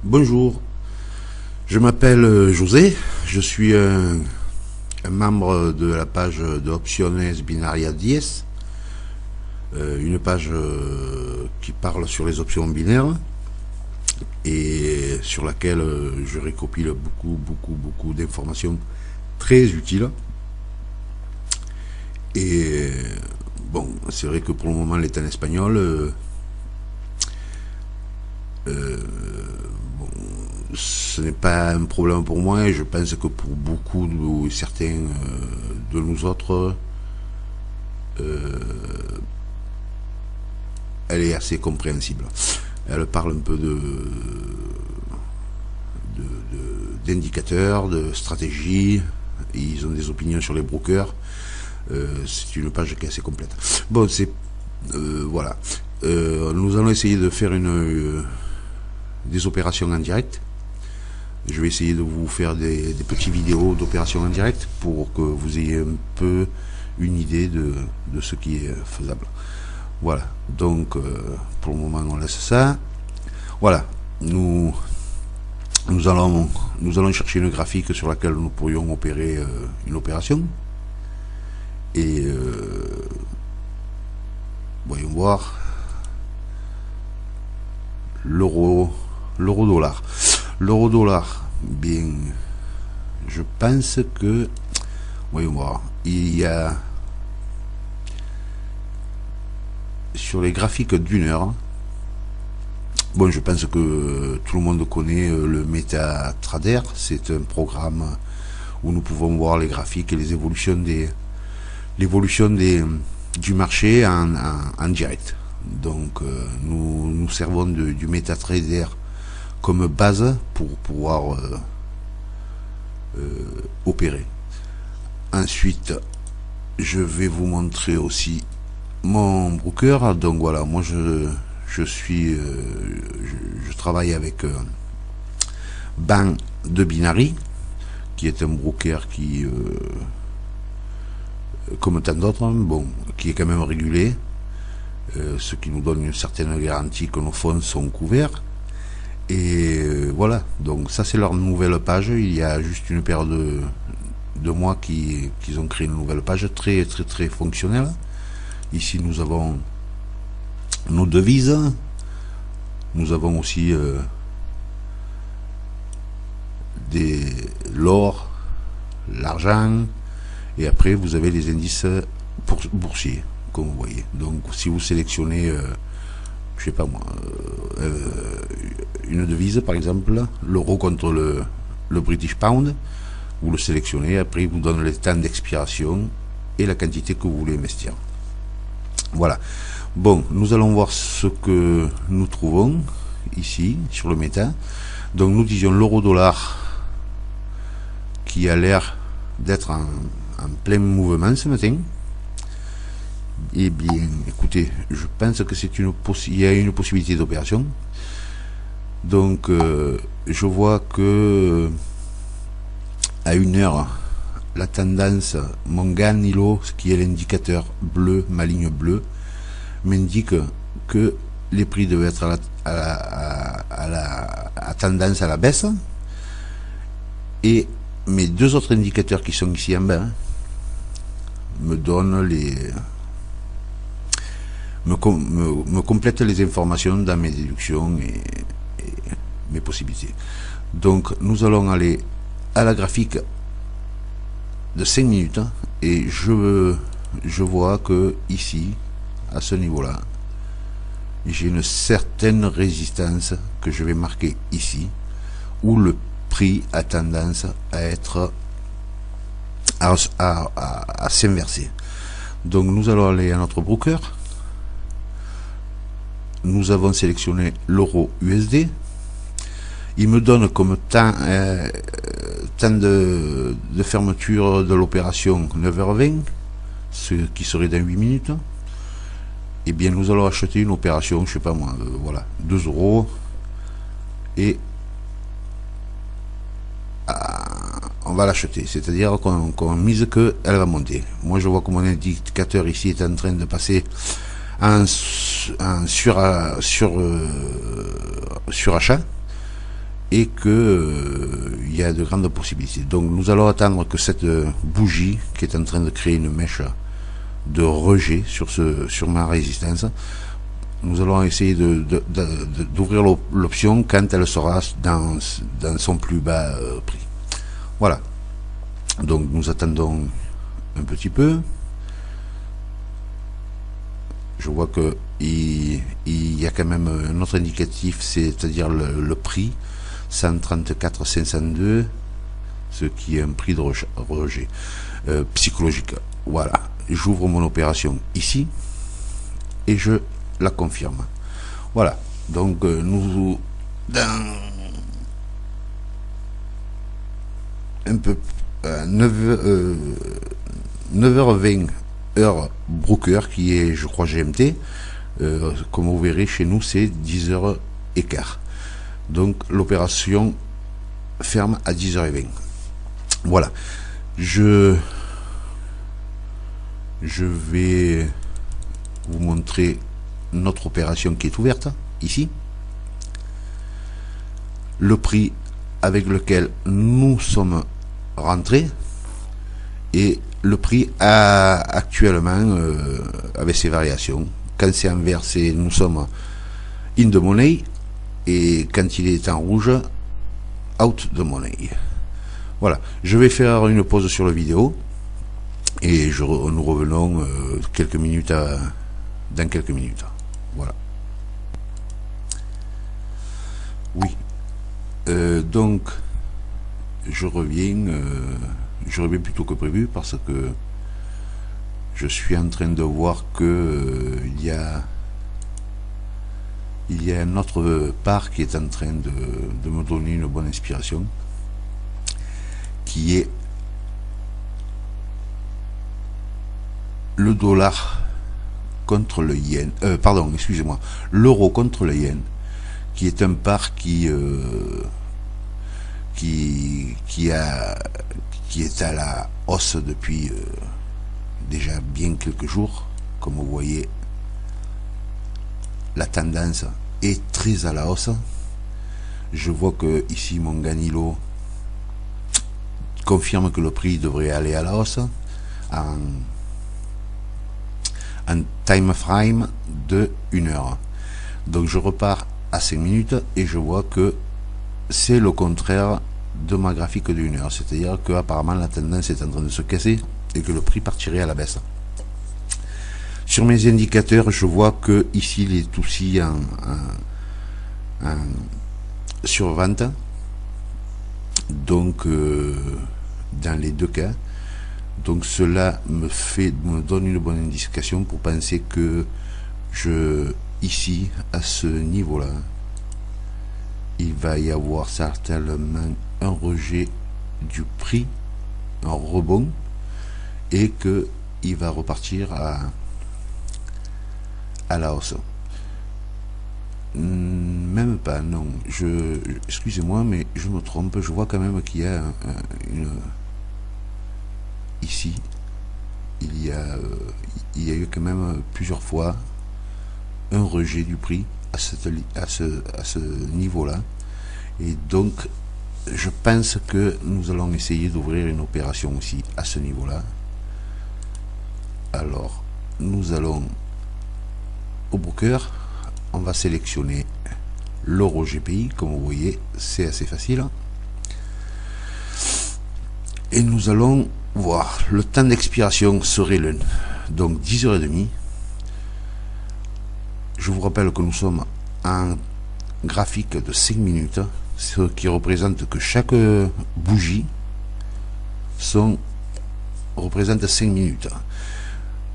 Bonjour, je m'appelle José, je suis un membre de la page de Opciones Binaria 10, une page qui parle sur les options binaires et sur laquelle je récopile beaucoup d'informations très utiles. Et bon, c'est vrai que pour le moment elle est en espagnol. Bon, ce n'est pas un problème pour moi et je pense que pour beaucoup de certains de nous autres, elle est assez compréhensible. Elle parle un peu d'indicateurs, de stratégies. Ils ont des opinions sur les brokers. C'est une page qui est assez complète. Bon, c'est voilà. Nous allons essayer de faire des opérations en direct. Je vais essayer de vous faire des petites vidéos d'opérations en direct pour que vous ayez un peu une idée de ce qui est faisable. Voilà, donc pour le moment on laisse ça. Voilà, nous allons chercher une graphique sur laquelle nous pourrions opérer une opération. Et voyons voir l'euro-dollar. L'euro-dollar, bien, je pense que, voyons voir, il y a sur les graphiques d'une heure, bon, je pense que tout le monde connaît le MetaTrader. C'est un programme où nous pouvons voir les graphiques et les évolutions du marché en direct. Donc nous servons du MetaTrader comme base pour pouvoir opérer. Ensuite, je vais vous montrer aussi mon broker. Donc voilà, moi je travaille avec Bank de Binary, qui est un broker qui comme tant d'autres, bon, qui est quand même régulé, ce qui nous donne une certaine garantie que nos fonds sont couverts. Et voilà, donc ça c'est leur nouvelle page. Il y a juste une paire de mois qu'ils ont créé une nouvelle page très fonctionnelle. Ici nous avons nos devises, nous avons aussi l'or, l'argent, et après vous avez les indices boursiers, comme vous voyez. Donc si vous sélectionnez je sais pas moi, une devise par exemple, l'euro contre le British Pound, vous le sélectionnez, après il vous donne le temps d'expiration et la quantité que vous voulez investir. Voilà. Bon, nous allons voir ce que nous trouvons ici sur le méta. Donc nous disions l'euro-dollar qui a l'air d'être en plein mouvement ce matin. Eh bien, écoutez, je pense que il y a une possibilité d'opération. Donc, je vois que à 1 heure, la tendance Monganilo, ce qui est l'indicateur bleu, ma ligne bleue, m'indique que les prix devaient être à tendance à la baisse. Et mes deux autres indicateurs qui sont ici en bas me donnent me complètent les informations dans mes déductions et mes possibilités. Donc nous allons aller à la graphique de 5 minutes et je vois que ici, à ce niveau là, j'ai une certaine résistance que je vais marquer ici, où le prix a tendance à être à s'inverser. Donc nous allons aller à notre broker. Nous avons sélectionné l'euro USD. Il me donne comme temps de fermeture de l'opération 9h20, ce qui serait dans 8 minutes. Et bien nous allons acheter une opération, je sais pas moi, voilà, 2 euros, et on va l'acheter, c'est-à-dire qu'on mise qu'elle va monter. Moi je vois que mon indicateur ici est en train de passer surachat, et que il y a de grandes possibilités. Donc nous allons attendre que cette bougie qui est en train de créer une mèche de rejet sur ma résistance, nous allons essayer d'ouvrir l'option quand elle sera dans son plus bas prix. Voilà, donc nous attendons un petit peu. Je vois que il y a quand même un autre indicatif, c'est-à-dire le prix 134 502, ce qui est un prix de rejet psychologique. Voilà, j'ouvre mon opération ici et je la confirme. Voilà, donc nous dans un peu 9h20 heure broker, qui est je crois GMT, comme vous verrez chez nous c'est 10h15, donc l'opération ferme à 10h20. Voilà, je vais vous montrer notre opération qui est ouverte ici, le prix avec lequel nous sommes rentrés et le prix actuellement avec ses variations. Quand c'est en vert, nous sommes in the money, et quand il est en rouge, out the money. Voilà, je vais faire une pause sur la vidéo et nous revenons dans quelques minutes. Voilà. Oui. Donc, je reviens plutôt que prévu, parce que je suis en train de voir que il y a un autre part qui est en train de me donner une bonne inspiration, qui est le dollar contre le yen, pardon, excusez-moi, l'euro contre le yen, qui est un part qui est à la hausse depuis déjà bien quelques jours. Comme vous voyez, la tendance est très à la hausse. Je vois que ici mon Ganilo confirme que le prix devrait aller à la hausse en time frame de 1 heure. Donc je repars à 5 minutes et je vois que c'est le contraire de ma graphique de 1 heure, c'est-à-dire que apparemment la tendance est en train de se casser et que le prix partirait à la baisse. Sur mes indicateurs, je vois que ici il est aussi en survente, donc dans les deux cas. Donc cela me donne une bonne indication pour penser que ici à ce niveau là, il va y avoir certainement un rejet du prix, un rebond, et que il va repartir à la hausse. Même pas, non, excusez-moi, mais je me trompe, je vois quand même qu'il y a ici, il y a eu quand même plusieurs fois un rejet du prix à ce niveau-là, et donc je pense que nous allons essayer d'ouvrir une opération aussi à ce niveau-là. Alors, nous allons au broker, on va sélectionner l'euro GPI, comme vous voyez, c'est assez facile, et nous allons voir le temps d'expiration serait donc 10h30. Je vous rappelle que nous sommes en graphique de 5 minutes, ce qui représente que chaque bougie représente 5 minutes.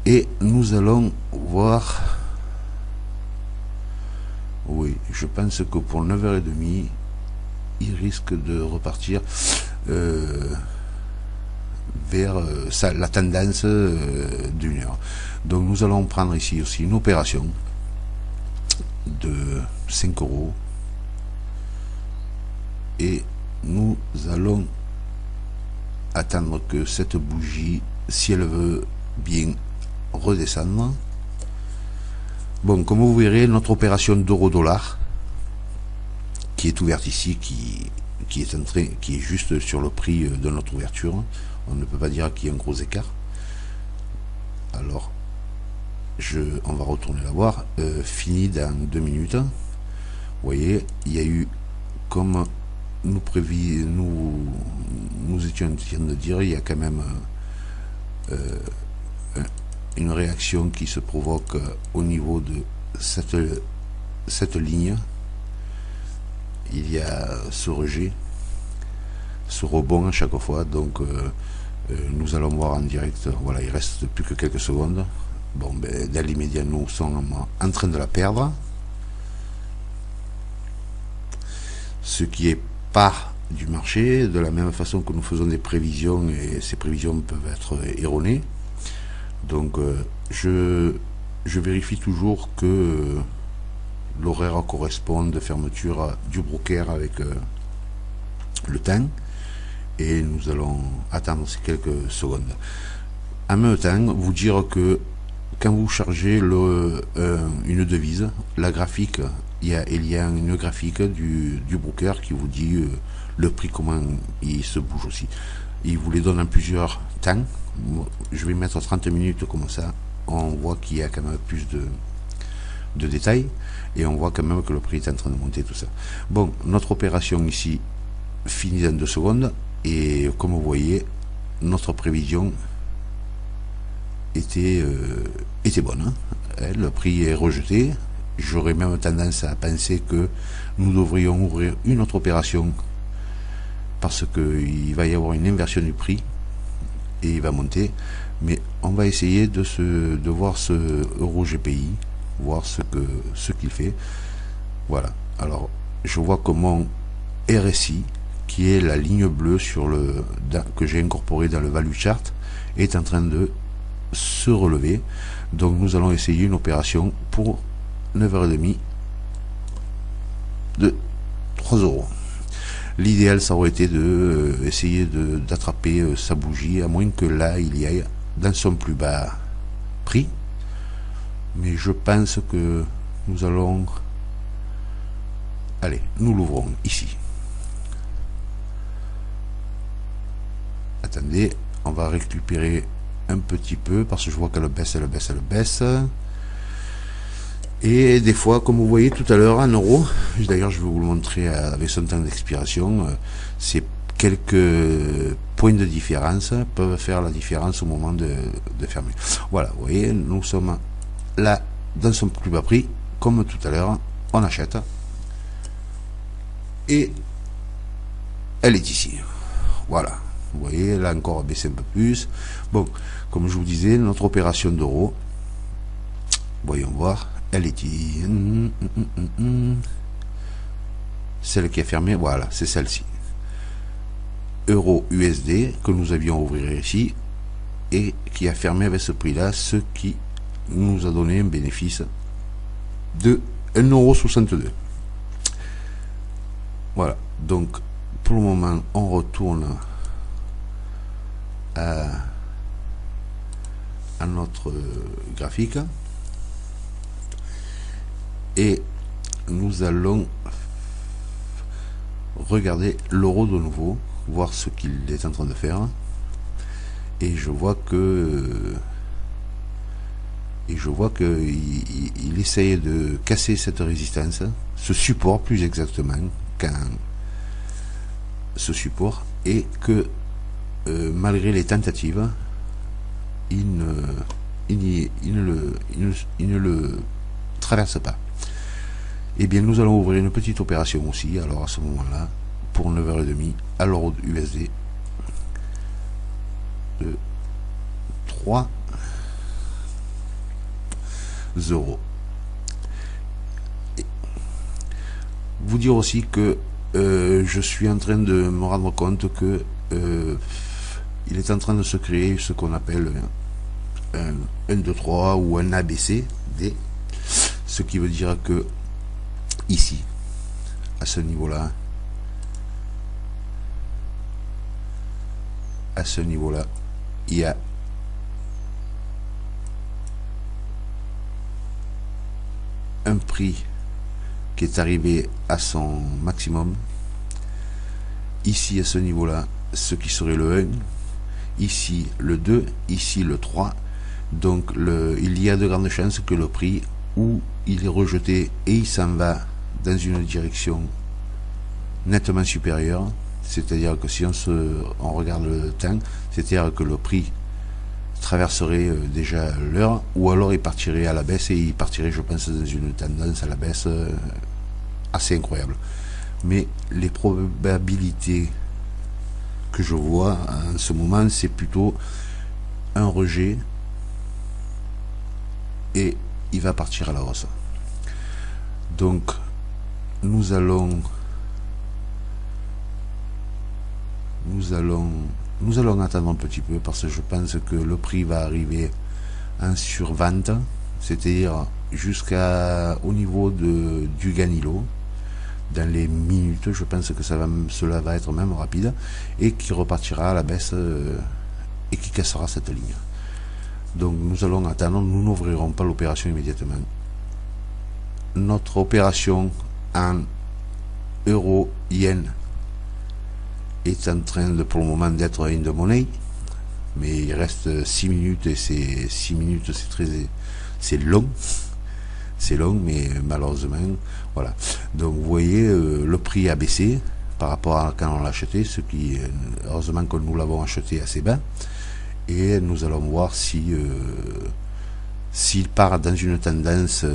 Et nous allons voir, oui, je pense que pour 9h30, il risque de repartir vers la tendance d'1 heure. Donc nous allons prendre ici aussi une opération de 5 € et nous allons attendre que cette bougie, si elle veut bien redescendre. Bon, comme vous verrez, notre opération d'euro-dollar qui est ouverte ici, qui est juste sur le prix de notre ouverture. On ne peut pas dire qu'il y a un gros écart. Alors, on va retourner la voir. Fini dans 2 minutes. Vous voyez, il y a eu, comme nous étions en train de dire, il y a quand même une réaction qui se provoque au niveau de cette ligne. Il y a ce rejet, ce rebond à chaque fois. Donc nous allons voir en direct. Voilà, il reste plus que quelques secondes. Bon, ben, dans l'immédiat, nous sommes en train de la perdre, ce qui est part du marché, de la même façon que nous faisons des prévisions, et ces prévisions peuvent être erronées. Donc je vérifie toujours que l'horaire correspond de fermeture du broker avec le temps, et nous allons attendre ces quelques secondes. En même temps, vous dire que quand vous chargez une devise, la graphique, il y a une graphique du broker qui vous dit le prix, comment il se bouge aussi. Il vous les donne en plusieurs temps. Je vais mettre 30 minutes, comme ça on voit qu'il y a quand même plus de détails, et on voit quand même que le prix est en train de monter, tout ça. Bon, notre opération ici finit dans 2 secondes, et comme vous voyez, notre prévision était bonne, hein. Le prix est rejeté. J'aurais même tendance à penser que nous devrions ouvrir une autre opération, parce qu'il va y avoir une inversion du prix et il va monter. Mais on va essayer de voir ce euro GPI, voir ce qu'il fait. Voilà. Alors je vois que mon RSI, qui est la ligne bleue que j'ai incorporé dans le value chart, est en train de se relever. Donc nous allons essayer une opération pour 9h30 de 3 euros. L'idéal, ça aurait été de essayer d'attraper sa bougie, à moins que là il y aille dans son plus bas prix. Mais je pense que nous allons, allez, nous l'ouvrons ici. Attendez, on va récupérer un petit peu, parce que je vois qu'elle baisse, elle baisse, elle baisse. Et des fois, comme vous voyez tout à l'heure, en euros, d'ailleurs je vais vous le montrer avec son temps d'expiration, ces quelques points de différence peuvent faire la différence au moment de fermer. Voilà, vous voyez, nous sommes là dans son plus bas prix, comme tout à l'heure, on achète, et elle est ici. Voilà, vous voyez, elle a encore baissé un peu plus. Bon, comme je vous disais, notre opération d'euros, voyons voir, elle est ici. Celle qui est fermée, voilà, c'est celle-ci. Euro USD que nous avions ouvert ici et qui a fermé avec ce prix-là, ce qui nous a donné un bénéfice de 1,62 €. Voilà, donc pour le moment, on retourne à notre graphique. Et nous allons regarder l'euro de nouveau, voir ce qu'il est en train de faire. Et je vois que il essaye de casser cette résistance, ce support plus exactement, ce support, et que malgré les tentatives, il ne le traverse pas. Et bien nous allons ouvrir une petite opération aussi, alors à ce moment-là, pour 9h30 à l'euro USD de 3 €. Et vous dire aussi que je suis en train de me rendre compte que il est en train de se créer ce qu'on appelle un 1, 2, 3 ou un ABC D, ce qui veut dire que ici, à ce niveau-là, il y a un prix qui est arrivé à son maximum. Ici à ce niveau là, ce qui serait le 1, ici le 2, ici le 3. Donc il y a de grandes chances que le prix, ou il est rejeté et il s'en va dans une direction nettement supérieure, c'est-à-dire que si on regarde le temps, c'est-à-dire que le prix traverserait déjà l'heure, ou alors il partirait à la baisse, et il partirait, je pense, dans une tendance à la baisse assez incroyable. Mais les probabilités que je vois en ce moment, c'est plutôt un rejet et il va partir à la hausse. Donc nous allons attendre un petit peu, parce que je pense que le prix va arriver en survente, c'est-à-dire jusqu'au niveau du Ganilo dans les minutes. Je pense que cela va être même rapide, et qui repartira à la baisse et qui cassera cette ligne. Donc nous allons attendre, nous n'ouvrirons pas l'opération immédiatement. Notre opération en euro-yen est en train de, pour le moment, d'être in the money, mais il reste 6 minutes, et ces 6 minutes c'est long, mais malheureusement voilà. Donc vous voyez, le prix a baissé par rapport à quand on l'a acheté, ce qui, heureusement que nous l'avons acheté assez bas, et nous allons voir si s'il part dans une tendance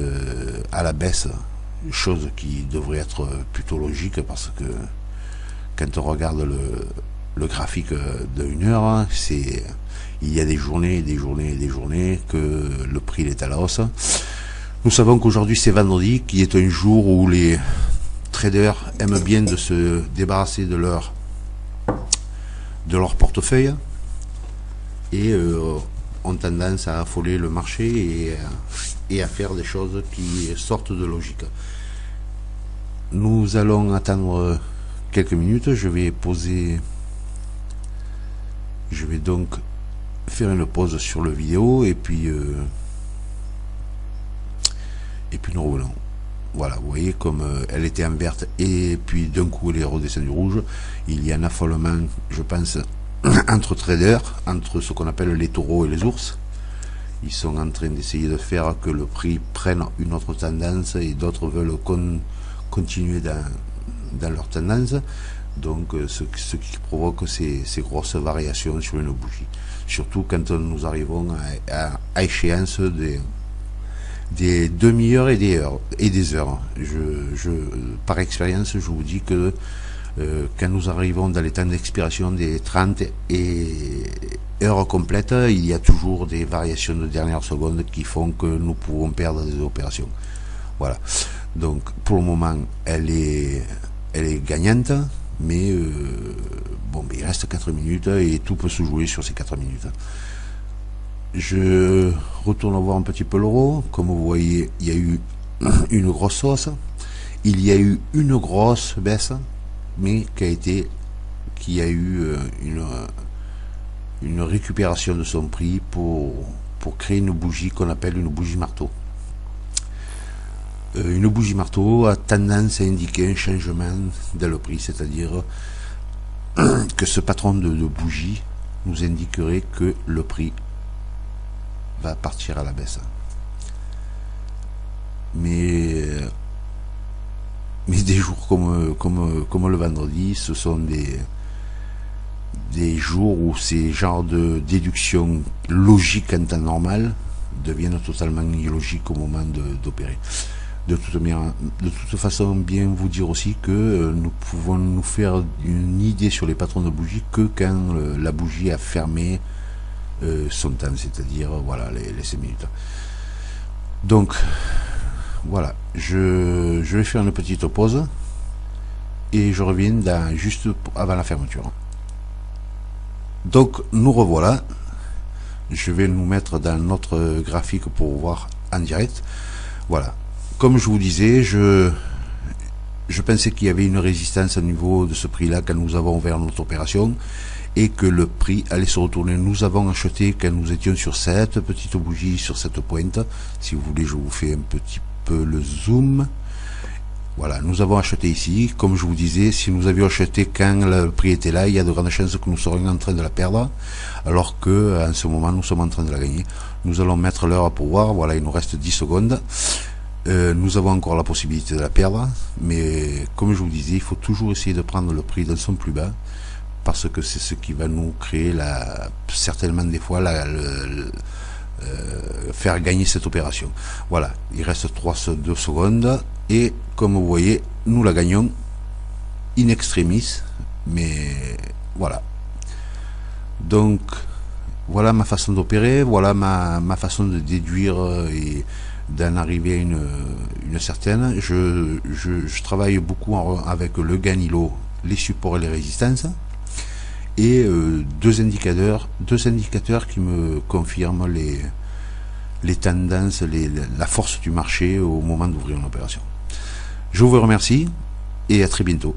à la baisse, chose qui devrait être plutôt logique, parce que quand on regarde le graphique de 1 heure, il y a des journées, des journées et des journées que le prix est à la hausse. Nous savons qu'aujourd'hui c'est vendredi, qui est un jour où les traders aiment bien de se débarrasser de leur portefeuille, et ont tendance à affoler le marché et à faire des choses qui sortent de logique. Nous allons attendre quelques minutes. Je vais donc faire une pause sur le vidéo, et puis nous revenons. Voilà, vous voyez comme elle était en verte, et puis d'un coup elle est redescendue rouge. Il y a un affolement, je pense, entre traders, entre ce qu'on appelle les taureaux et les ours. Ils sont en train d'essayer de faire que le prix prenne une autre tendance, et d'autres veulent continuer dans leur tendance. Donc ce qui provoque ces grosses variations sur une bougie, surtout quand nous arrivons à échéance des demi-heures et des heures. Par expérience, je vous dis que quand nous arrivons dans les temps d'expiration des 30 et heures complètes, il y a toujours des variations de dernière seconde qui font que nous pouvons perdre des opérations. Voilà. Donc pour le moment, elle est gagnante, mais bon, il reste 4 minutes et tout peut se jouer sur ces 4 minutes. Je retourne voir un petit peu l'euro. Comme vous voyez, il y a eu une grosse hausse, il y a eu une grosse baisse, mais qui a eu une récupération de son prix pour créer une bougie qu'on appelle une bougie marteau. Une bougie marteau a tendance à indiquer un changement dans le prix, c'est-à-dire que ce patron de bougie nous indiquerait que le prix va partir à la baisse. Mais des jours comme le vendredi, ce sont des jours où ces genres de déductions logiques en temps normal deviennent totalement illogiques au moment d'opérer. De toute façon, bien vous dire aussi que nous pouvons nous faire une idée sur les patrons de bougie que quand la bougie a fermé son temps, c'est-à-dire voilà les 5 minutes. Donc voilà, je vais faire une petite pause et je reviens juste avant la fermeture. Donc nous revoilà. Je vais nous mettre dans notre graphique pour voir en direct. Voilà. Comme je vous disais, je pensais qu'il y avait une résistance au niveau de ce prix-là quand nous avons ouvert notre opération, et que le prix allait se retourner. Nous avons acheté quand nous étions sur cette petite bougie, sur cette pointe. Si vous voulez, je vous fais un petit peu le zoom. Voilà, nous avons acheté ici, comme je vous disais, si nous avions acheté quand le prix était là, il y a de grandes chances que nous serions en train de la perdre, alors que en ce moment nous sommes en train de la gagner. Nous allons mettre l'heure pour voir, voilà, il nous reste 10 secondes. Nous avons encore la possibilité de la perdre, mais comme je vous disais, il faut toujours essayer de prendre le prix dans son plus bas, parce que c'est ce qui va nous créer certainement des fois faire gagner cette opération. Voilà, il reste 2 secondes et comme vous voyez, nous la gagnons in extremis, mais voilà. Donc voilà ma façon d'opérer, voilà ma façon de déduire et d'en arriver à une certaine. Je travaille beaucoup avec le Ganilo, les supports et les résistances, et deux indicateurs qui me confirment les tendances, la force du marché au moment d'ouvrir une opération. Je vous remercie et à très bientôt.